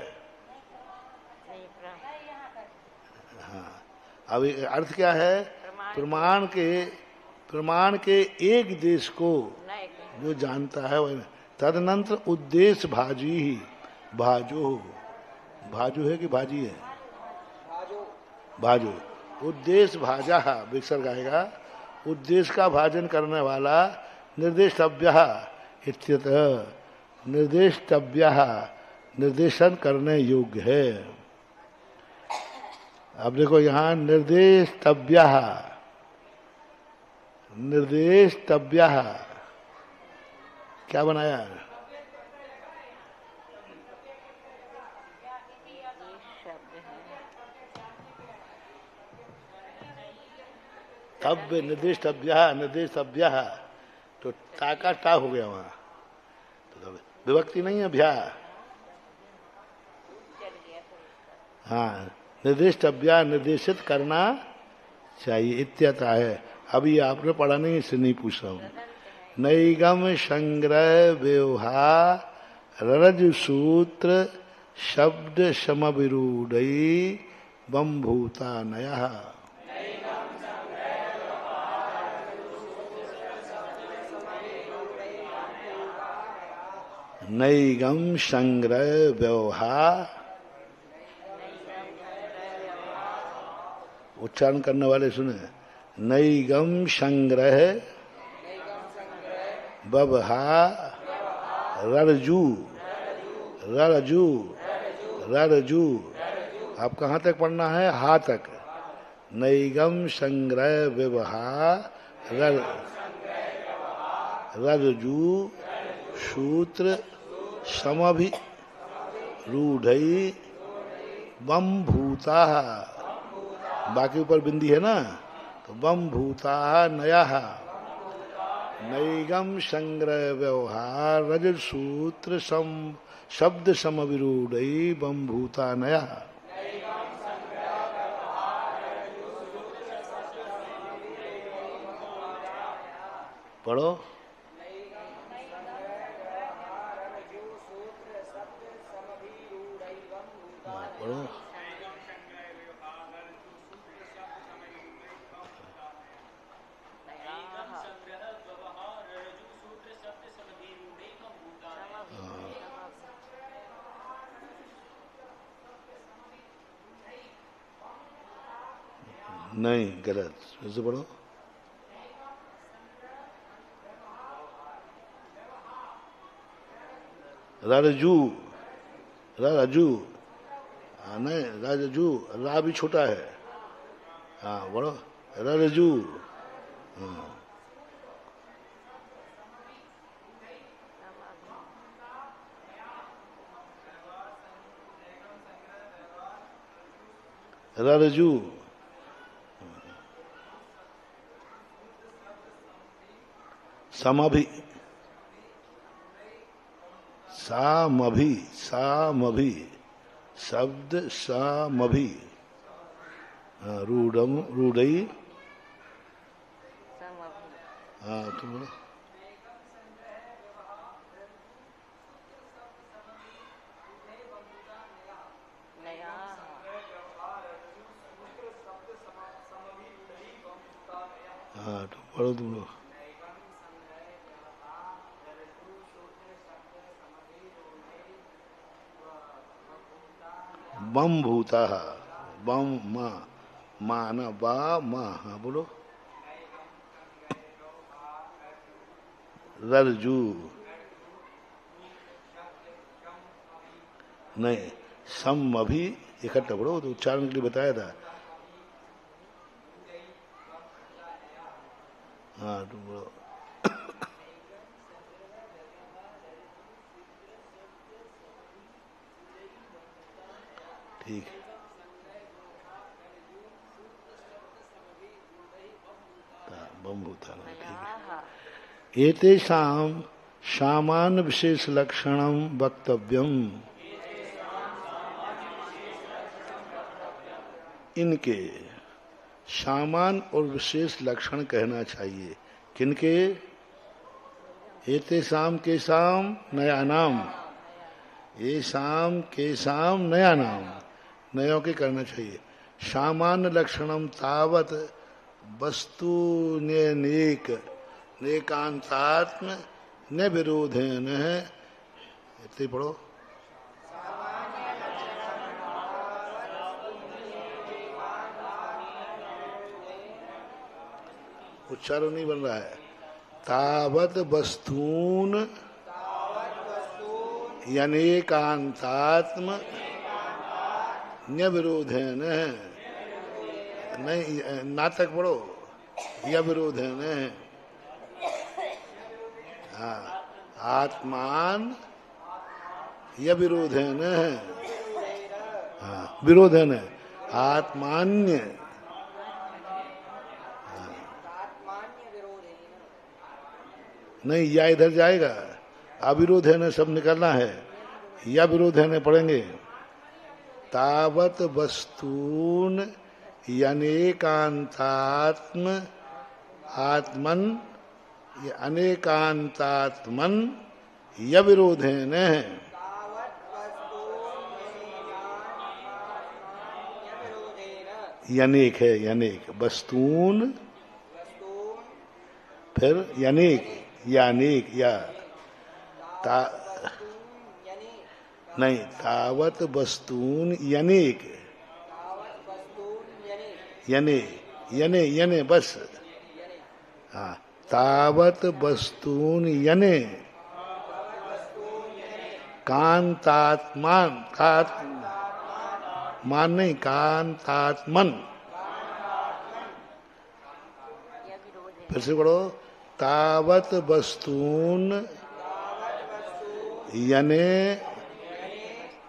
हाँ, अब अर्थ क्या है? प्रमाण के एक देश को जो जानता है वह। तदनंतर उद्देश्य भाजी ही भाजो। भाजो है कि भाजी है? भाजो। उद्देश्य भाजा विसर्ग आएगा। उद्देश्य का भाजन करने वाला निर्देशव्य इत्यतः निर्देशव्य निर्देशन करने योग्य है। अब देखो यहाँ निर्देशव्य निर्देशव्य क्या बनाया? तब निर्देशव्य तो टाका टा हो गया वहां। तो विभक्ति नहीं है भ्या। हाँ, निर्देशव्य निर्देशित करना चाहिए इत्यता है। अभी आपने पढ़ा नहीं, इससे नहीं पूछ रहा हूँ। नैगम संग्रह व्यवहार रज सूत्र शब्द समविरूढ़ई बम्भूता नया। नैगम संग्रह व्यवहार, उच्चारण करने वाले सुने, नैगम संग्रह व्यवहार ररजू ररजू ररजू। आप कहाँ तक पढ़ना है? हा तक। नैगम संग्रह व्यवहार ररजू सूत्र समभि रूढ़ई बम भूता। बाकी ऊपर बिंदी है ना, तो बम भूता नया। नैगम संग्रह व्यवहार रज सूत्र शब्द समविरूढ़ई बम भूता नया। पढ़ो। पढ़ो। नहीं, गलत, फिर से पढ़ो। ररजू ररजू, नहीं ररजू, रा भी छोटा है। हाँ बोलो, ररजू। ररजू समभि सामभि सामभि शब्द सामभि रूढ़म रूढ़ई। हाँ तुम बोलो। हाँ तुम पढ़ो, तुम लोग। बम भूता, बम मा माना बा मा। हाँ बोलो। ररजू नहीं, सम अभी इकट्ठा पढ़ो, तो उच्चारण के लिए बताया था। हाँ तुम बोलो। ठीक है, बम भूता ना, ठीक है। एतेषां सामान्य विशेष लक्षणम वक्तव्यम, इनके सामान्य और विशेष लक्षण कहना चाहिए। किनके? एतेषां केषां नयानाम, ये शाम के शाम नया नाम, नयों के करना चाहिए। सामान्य लक्षणम तावत वस्तु नेक नेकांतात्म न विरोधेन है। इतने पढ़ो। उच्चारण नहीं बन रहा है। तावत वस्तून यनेकांतात्म न्यविरोधेन, नहीं नाटक पढ़ो, या विरोधेन। हाँ, आत्मान या विरोधेन। हाँ विरोधेन, आत्मान्य। नहीं, या इधर जाएगा, अविरोध है न, सब निकलना है। या विरोध है न पढ़ेंगे। तावत वस्तून अनेकांतात्म आत्मन, ये अनेकांतात्मन या विरोध है न। यनेक है, यनेक वस्तून, फिर यनेक, यानेक, या ता नहीं, तावत वस्तून यनेक, यने, यने, यने बस, हाँ, तावत वस्तून यने कांतात्मान, मान नहीं, कांतात्मन, फिर से पढ़ो, तावत वस्तून यने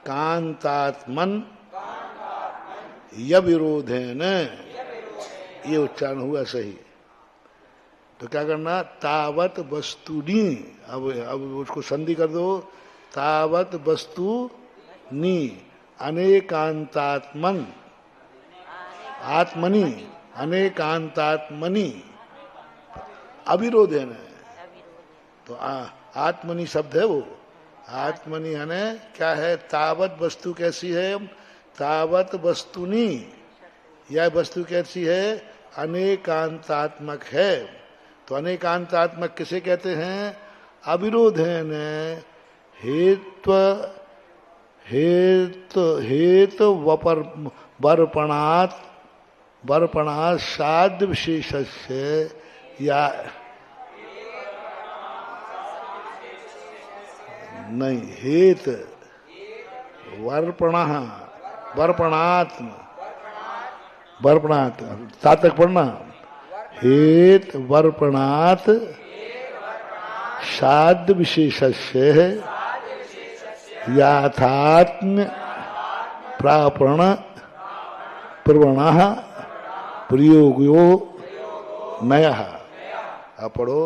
कांतात्मन यविरोधेन, ये उच्चारण हुआ सही। तो क्या करना, तावत वस्तुनी, अब उसको संधि कर दो, तावत वस्तुनी अनेकांतात्मन, आत्मनि, अनेकांतात्मनि अविरोधेन, तो आत्मनि शब्द है वो, आत्मनि है क्या है, तावत वस्तु कैसी है, तावत वस्तुनी, यह वस्तु कैसी है, अनेकांतात्मक है। तो अनेकांतात्मक किसे कहते हैं, अविरोधेन, हेत्व हेतु हेतु वर्पणात्, वर्पणात् साध्य विशेषस्य, या नहीं, हेत वर्पण, वर्पणात्म, वर्पणात्, तातक पढ़ना, हेत वर्पणात् साध्य विशेषस्य याथात्म्य प्रापण प्रवण प्रयोगो नयः। आप पढ़ो,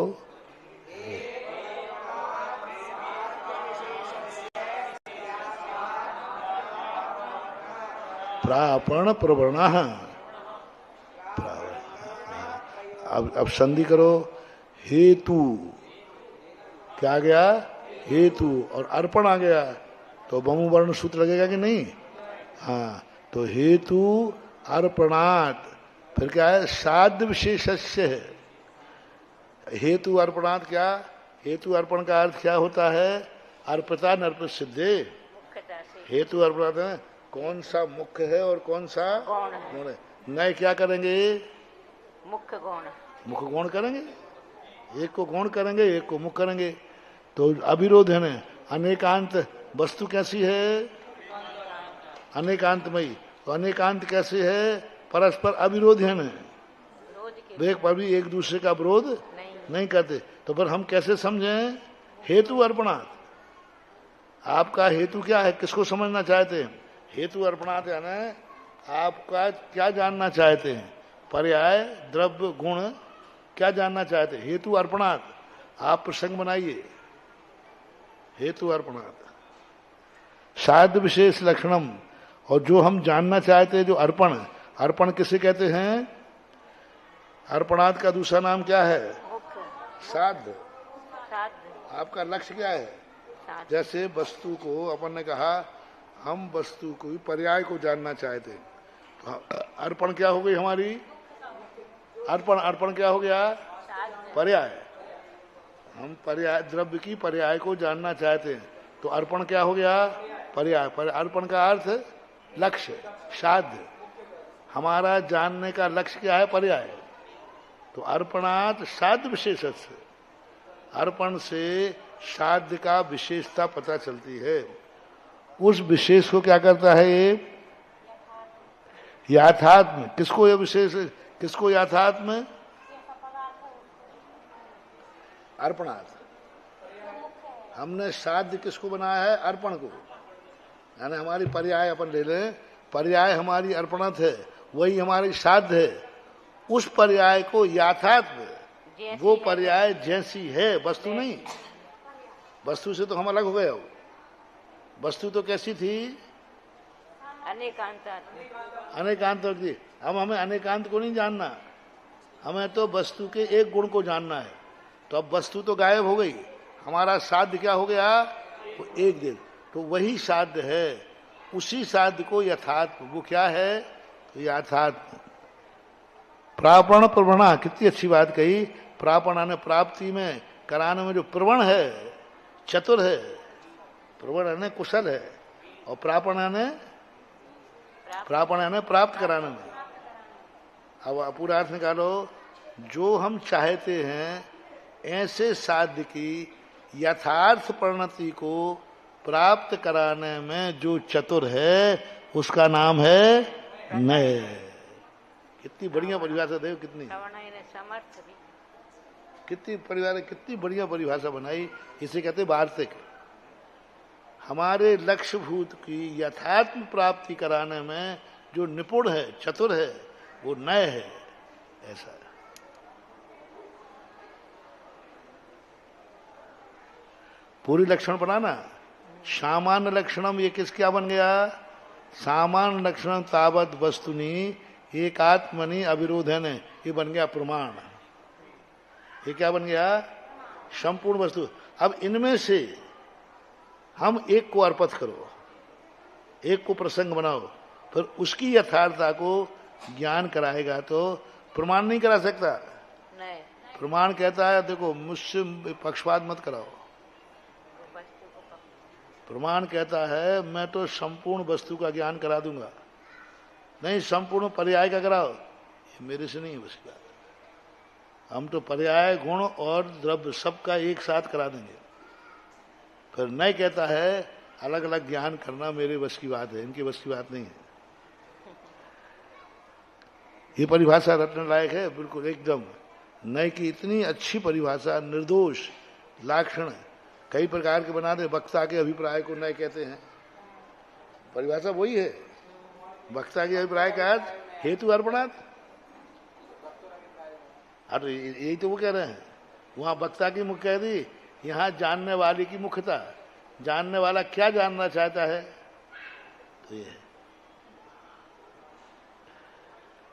प्रापण प्रवण, अब संधि करो, हेतु, क्या आ गया, हेतु, और अर्पण आ गया, तो बहु वर्ण सूत्र लगेगा कि नहीं, हाँ, तो हेतु अर्पणात्, फिर क्या है, साध्य विशेषस्य है, हेतु अर्पणात्, क्या, हेतु अर्पण का अर्थ क्या होता है, अर्पिता नर्पित सिद्धे, हेतु अर्पणात् है, कौन सा मुख्य है और कौन सा गौण है, नए क्या करेंगे, मुख्य गौण, मुख्य गौण करेंगे, एक को गौण करेंगे, एक को मुख्य करेंगे, तो अविरोध है न, अनेकांत वस्तु कैसी है, अनेकांतमयी, तो अनेकांत कैसे है, परस्पर अविरोध है न, एक पर भी एक दूसरे का विरोध नहीं करते, तो फिर हम कैसे समझें, हेतु अर्पणात्, आपका हेतु क्या है, किसको समझना चाहते हैं, हेतु अर्पणात् है ना, आपका क्या जानना चाहते हैं, पर्याय द्रव्य गुण क्या जानना चाहते हैं, हेतु अर्पणात्, आप प्रसंग बनाइए, हेतु अर्पणात् साध्य विशेष लक्षणम, और जो हम जानना चाहते हैं, जो अर्पण, अर्पण किसे कहते हैं, अर्पणात् का दूसरा नाम क्या है, साध्य, आपका लक्ष्य क्या है, जैसे वस्तु को अपन ने कहा, हम वस्तु को पर्याय को जानना चाहते हैं, तो अर्पण क्या हो गई हमारी, अर्पण, अर्पण क्या हो गया, पर्याय, हम पर्याय द्रव्य की पर्याय को जानना चाहते हैं, तो अर्पण क्या हो गया, पर्याय, अर्पण का अर्थ लक्ष्य, साध्य, हमारा जानने का लक्ष्य क्या है, पर्याय, तो अर्पणात् साध्य विशेषस्य, अर्पण से साध्य का विशेषता पता चलती है, उस विशेष को क्या करता है ये, याथात्म, किसको ये विशेष, किसको याथात्म, अर्पणात्, हमने साध्य किसको बनाया है, अर्पण को, यानी हमारी पर्याय अपन ले लें, पर्याय हमारी अर्पणत है, वही हमारी साध्य है, उस पर्याय को याथात्म, वो पर्याय जैसी है, वस्तु नहीं, वस्तु से तो हम अलग हो गए, वस्तु तो कैसी थी, अनेकांत थी, हम हमें अनेकांत को नहीं जानना, हमें तो वस्तु के एक गुण को जानना है, तो अब वस्तु तो गायब हो गई, हमारा साध्य क्या हो गया, वो एक दिन, तो वही साध्य है, उसी साध्य को यथार्थ, वो क्या है, तो ये अर्थात प्रापण प्रवणा, कितनी अच्छी बात कही। प्रापण ने प्राप्ति में, कराने में जो प्रवण है, चतुर है, प्रवण ने कुशल है, और प्रापण ने प्राप्त कराने में। अब पूरा अर्थ निकालो, जो हम चाहते हैं ऐसे साध्य की यथार्थ परिणति को प्राप्त कराने में जो चतुर है उसका नाम है नय। कितनी बढ़िया परिभाषा, देखो कितनी कितनी बढ़िया परिभाषा बनाई। इसे कहते वार्तिक। हमारे लक्ष्यभूत की यथात्म प्राप्ति कराने में जो निपुण है, चतुर है, वो नय है। ऐसा है। पूरी लक्षण बनाना। सामान्य लक्षणम, ये किस क्या बन गया? सामान्य लक्षण तावत वस्तुनि एकात्मनि अविरोधन, ये बन गया प्रमाण। ये क्या बन गया? संपूर्ण वस्तु। अब इनमें से हम एक को अर्पित करो, एक को प्रसंग बनाओ, फिर उसकी यथार्थता को ज्ञान कराएगा तो प्रमाण नहीं करा सकता। नहीं। प्रमाण कहता है देखो मुझसे पक्षपात मत कराओ। प्रमाण कहता है मैं तो संपूर्ण वस्तु का ज्ञान करा दूंगा। नहीं, संपूर्ण पर्याय का कराओ, ये मेरे से नहीं है बस बात। हम तो पर्याय, गुण और द्रव्य सबका एक साथ करा देंगे। फिर नहीं कहता है अलग अलग ज्ञान करना मेरे बस की बात है, इनकी बस की बात नहीं है। ये परिभाषा रटने लायक है बिल्कुल एकदम। नय की इतनी अच्छी परिभाषा, निर्दोष लाक्षण कई प्रकार के बना दे। वक्ता के अभिप्राय को नय कहते हैं, परिभाषा वही है। वक्ता के अभिप्राय का अर्थ हेतु अर्पणात्। अरे यही तो वो कह रहे हैं। वहां वक्ता की मुख्य कह दी, यहाँ जानने वाले की मुख्यता। जानने वाला क्या जानना चाहता है, तो ये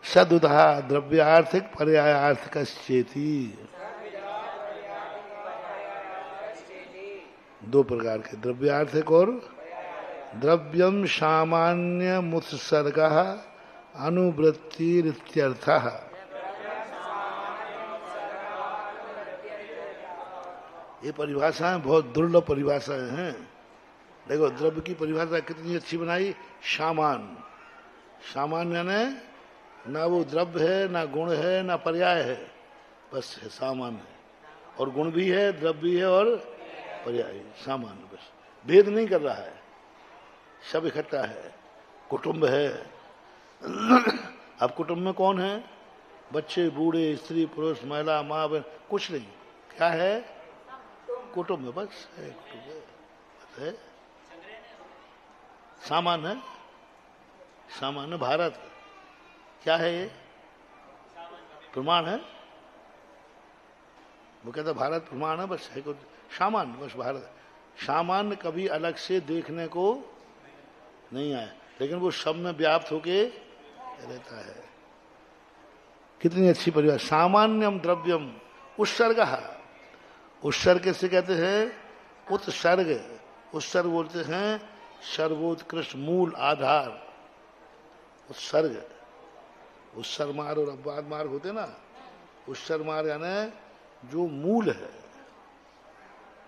सदुतः द्रव्यार्थिक पर्यायार्थिक चेती। दो प्रकार के द्रव्यार्थिक और द्रव्यम सामान्य मुत्सर्ग अनुवृत्तिरित्यर्थ। ये परिभाषाएं बहुत दुर्लभ परिभाषाएं हैं। देखो द्रव्य की परिभाषा कितनी अच्छी बनाई। सामान्य ने ना वो द्रव्य है, ना गुण है, ना पर्याय है, बस है सामान्य। और गुण भी है, द्रव्य भी है और पर्याय, सामान्य। बस भेद नहीं कर रहा है, सब इकट्ठा है। कुटुंब है। अब कुटुंब में कौन है? बच्चे, बूढ़े, स्त्री, पुरुष, महिला, माँ, बहन, कुछ नहीं। क्या है? कुटुंब है, बस है। कुटुंब बस है, सामान्य। सामान्य भारत क्या है? ये प्रमाण है। वो कहता भारत प्रमाण है, बस है कुछ सामान्य, बस भारत। सामान्य कभी अलग से देखने को नहीं आया, लेकिन वो सब में व्याप्त होके रहता है। कितनी अच्छी परिभाषा। सामान्यम द्रव्यम उत्सर्ग। उत्सर्ग से कहते हैं उत्सर्ग। उत्सर्ग बोलते हैं सर्वोत्कृष्ट, मूल, आधार। उत्सर्ग, उत्सर्ग मार्ग और अपवाद मार्ग होते ना। उत्सर्ग मार्ग यानी जो मूल है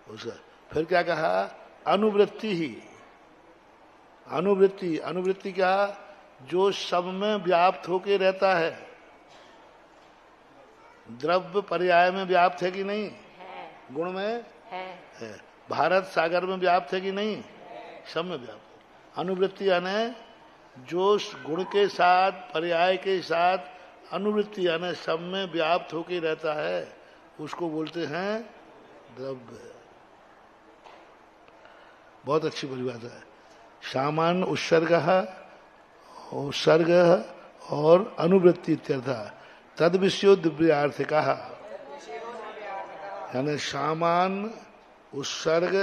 उसका। फिर क्या कहा? अनुवृत्ति ही। अनुवृत्ति, अनुवृत्ति क्या? जो सब में व्याप्त होके रहता है। द्रव्य पर्याय में व्याप्त है कि नहीं? है। गुण में है। भारत सागर में व्याप्त है कि नहीं? सब में व्याप्त है। अनुवृत्ति यानी जो गुण के साथ, पर्याय के साथ अनुवृत्ति यानी सब में व्याप्त होके रहता है, उसको बोलते हैं द्रव्य। बहुत अच्छी परिभाषा है। सामान्य उत्सर्ग, उत्सर्ग और अनुवृत्ति इत्यर्थ। तद विषयो द्रव्यार्थिक। यानी सामान्य, उत्सर्ग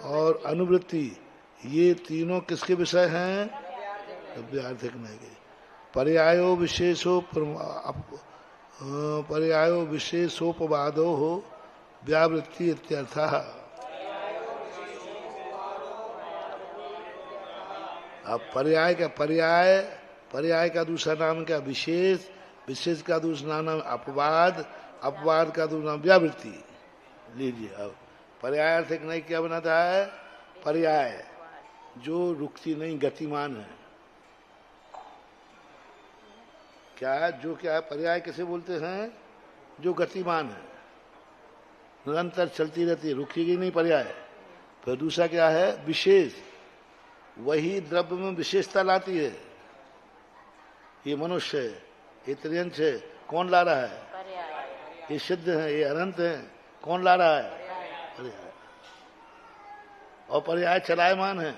और अनुवृत्ति, ये तीनों किसके विषय हैं? द्रव्यार्थिक नहीं। पर्यायो विशेषो पर्यायो विशेषोपवादो हो व्यावृत्ति इत्यर्थः। अब पर्याय का पर्याय पर्याय का दूसरा नाम क्या? विशेष। विशेष का दूसरा नाम अपवाद। अपवाद का दूसरा नाम व्यावृत्ति। लीजिए अब पर्याय अर्थ एक नहीं क्या बनाता है? पर्याय जो रुकती नहीं, गतिमान है। क्या है? जो क्या है? पर्याय किसे बोलते हैं? जो गतिमान है, निरंतर चलती रहती है, रुकेगी नहीं पर्याय। फिर दूसरा क्या है? विशेष। वही द्रव्य में विशेषता लाती है। ये मनुष्य है, ये त्रियंश है, कौन ला रहा है? ये सिद्ध है, ये अनंत है, कौन ला रहा है? पर्याय। और पर्याय चलायमान है,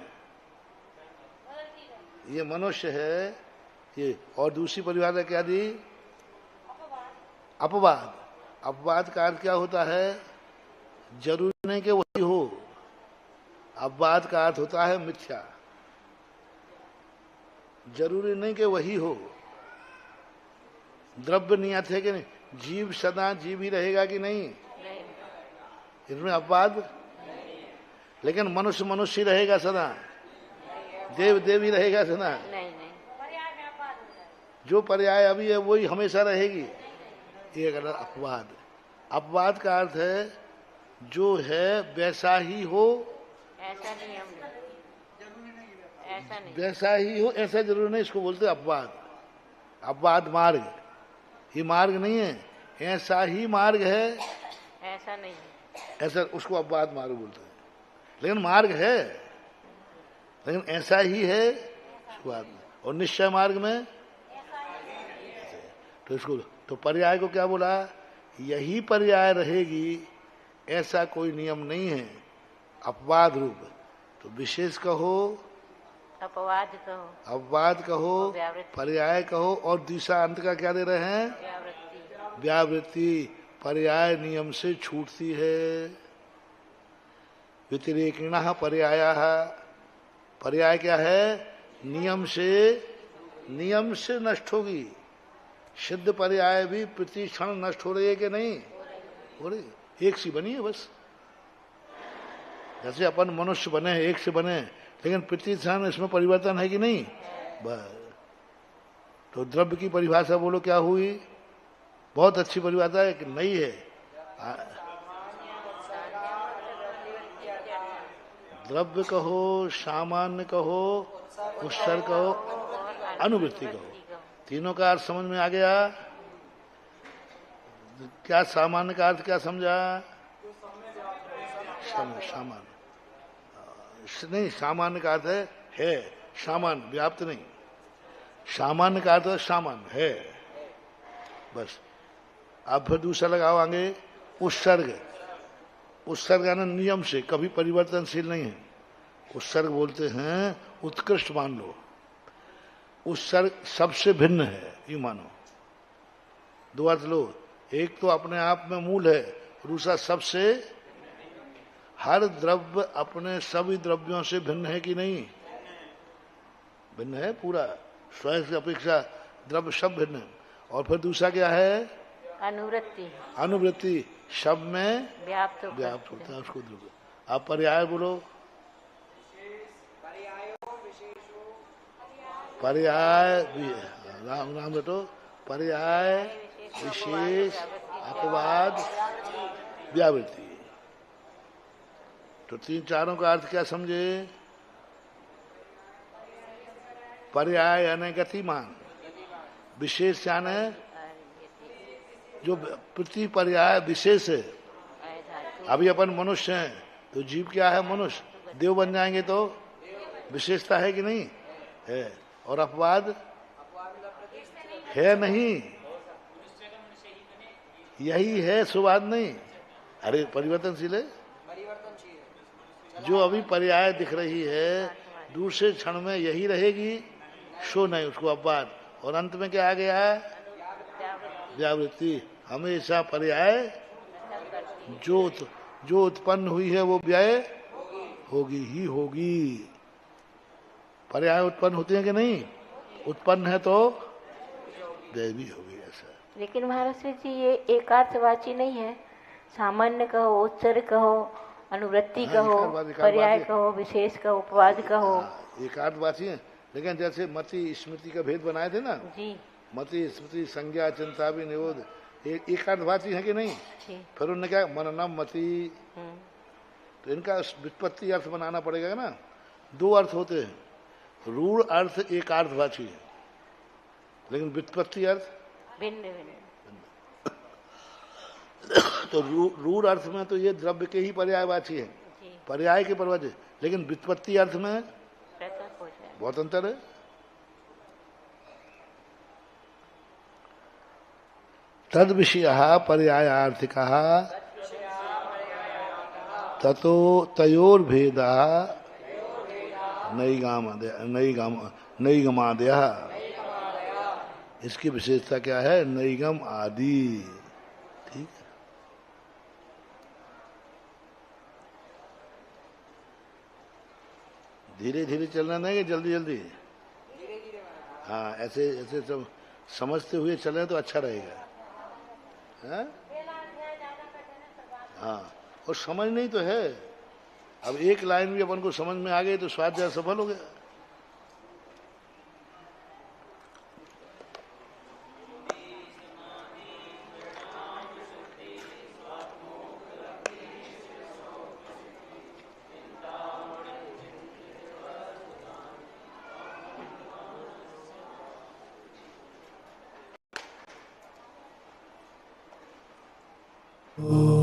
ये मनुष्य है ये। और दूसरी परिभाषा क्या दी? अपवाद। अपवाद का अर्थ क्या होता है? जरूरी नहीं कि वही हो। अपवाद का अर्थ होता है मिथ्या। जरूरी नहीं कि वही हो। द्रव्य नियत है कि नहीं? जीव सदा जीव ही रहेगा कि नहीं? इसमें अपवाद। लेकिन मनुष्य मनुष्य ही रहेगा सदा, देव देव ही रहेगा सदा। जो पर्याय अभी है वही हमेशा रहेगी। ये गलत अपवाद। अपवाद का अर्थ है जो है वैसा ही हो, ऐसा नहीं, ऐसा नहीं, वैसा ही हो ऐसा जरूरी नहीं, इसको बोलते अपवाद। अपवाद मार्ग, ये मार्ग नहीं है, ऐसा ही मार्ग है, ऐसा नहीं, ऐसा, उसको अपवाद मार्ग बोलते हैं। लेकिन मार्ग है, लेकिन ऐसा ही है अपवाद में। और निश्चय मार्ग में तो इसको तो पर्याय को क्या बोला? यही पर्याय रहेगी ऐसा कोई नियम नहीं है, अपवाद रूप। तो विशेष कहो, अपवाद कहो, अपवाद कहो, पर्याय कहो, और दूसरा अंत का क्या दे रहे हैं? व्यावृत्ति। पर्याय नियम से छूटती है। व्यतिरेकिणः पर्यायः। पर्याय क्या है? नियम से नष्ट होगी। सिद्ध पर्याय भी प्रति क्षण नष्ट हो रही है कि नहीं? हो रही, एक सी बनी है बस। जैसे अपन मनुष्य बने हैं, एक से बने, लेकिन प्रति क्षण इसमें परिवर्तन है कि नहीं? बस। तो द्रव्य की परिभाषा बोलो क्या हुई? बहुत अच्छी परिभाषा है कि नहीं है। द्रव्य कहो, सामान्य कहो, उत्सर्ग कहो, अनुवृत्ति कहो, तीनों का अर्थ समझ में आ गया? क्या सामान्य का अर्थ क्या समझा? सामान्य नहीं, सामान्य का अर्थ है सामान्य, व्याप्त नहीं। सामान्य का अर्थ सामान्य है बस। अब फिर दूसरा लगाओ आगे, उत्सर्ग। उत्सर्ग आना नियम से, कभी परिवर्तनशील नहीं है। उत्सर्ग बोलते हैं उत्कृष्ट, मान लो उत्सर्ग सबसे भिन्न है, ये मानो। दो अर्थ लो, एक तो अपने आप में मूल है, दूसरा सबसे। हर द्रव्य अपने सभी द्रव्यों से भिन्न है कि नहीं? भिन्न है पूरा, स्वयं की अपेक्षा द्रव्य सब भिन्न है। और फिर दूसरा क्या है? अनुवृत्ति। अनुवृत्ति सब में व्याप्त होता है उसको द्रव्य। आप पर्याय बोलो। पर्याय राम राम बेटो। पर्याय, विशेष, अपवाद, व्यावृत्ति। तो तीन चारों का अर्थ क्या समझे? पर्याय यानी गतिमान, विशेष यानी जो प्रति पर्याय विशेष है। अभी अपन मनुष्य हैं तो जीव क्या है? मनुष्य। देव बन जाएंगे तो विशेषता है कि नहीं? है। और अपवाद है नहीं, यही है, सुवाद नहीं। अरे परिवर्तनशील है। जो अभी पर्याय दिख रही है दूसरे क्षण में यही रहेगी, सो नहीं, उसको अपवाद। और अंत में क्या आ गया? व्यावृत्ति। हमेशा पर्याय जो उत्पन्न हुई है वो व्यय होगी ही होगी। पर्याय उत्पन्न होते हैं कि नहीं? उत्पन्न है तो व्यय भी होगी। ऐसा। लेकिन महाराज जी ये एकार्थवाची नहीं है। सामान्य कहो, उत्सर्ग कहो, अनुवृत्ति कहो, पर्याय कहो, विशेष कहो, उपवाद कहो। एकार्थवाची है, लेकिन जैसे मति स्मृति का भेद बनाए थे ना, जी मति स्मृति संज्ञा चिंता भी निरोध एक अर्थवाची है कि नहीं। जी। फिर उन्होंने क्या मननम मति, हम्म, तो इनका व्युत्पत्ति अर्थ बनाना पड़ेगा ना। दो अर्थ होते हैं, रूढ़ अर्थ एक अर्थवाची है, लेकिन व्युत्पत्ति अर्थ भिन्न भिन्न। तो रूढ़ अर्थ में तो ये द्रव्य के ही पर्यायवाची है, जी पर्याय के पर्वत, लेकिन व्युत्पत्ति अर्थ में पृथक हो जाए। बहुत अंतर है। तद विषय पर्यायार्थिक ततो तयोर्भेद नैगमादय। इसकी विशेषता क्या है, नैगम आदि। ठीक है, धीरे धीरे चलना नहीं कि जल्दी जल्दी। हाँ, ऐसे ऐसे सब समझते हुए चले तो अच्छा रहेगा। हाँ, हाँ, और समझ नहीं तो है। अब एक लाइन भी अपन को समझ में आ गई तो स्वाध्याय सफल हो गया। Oh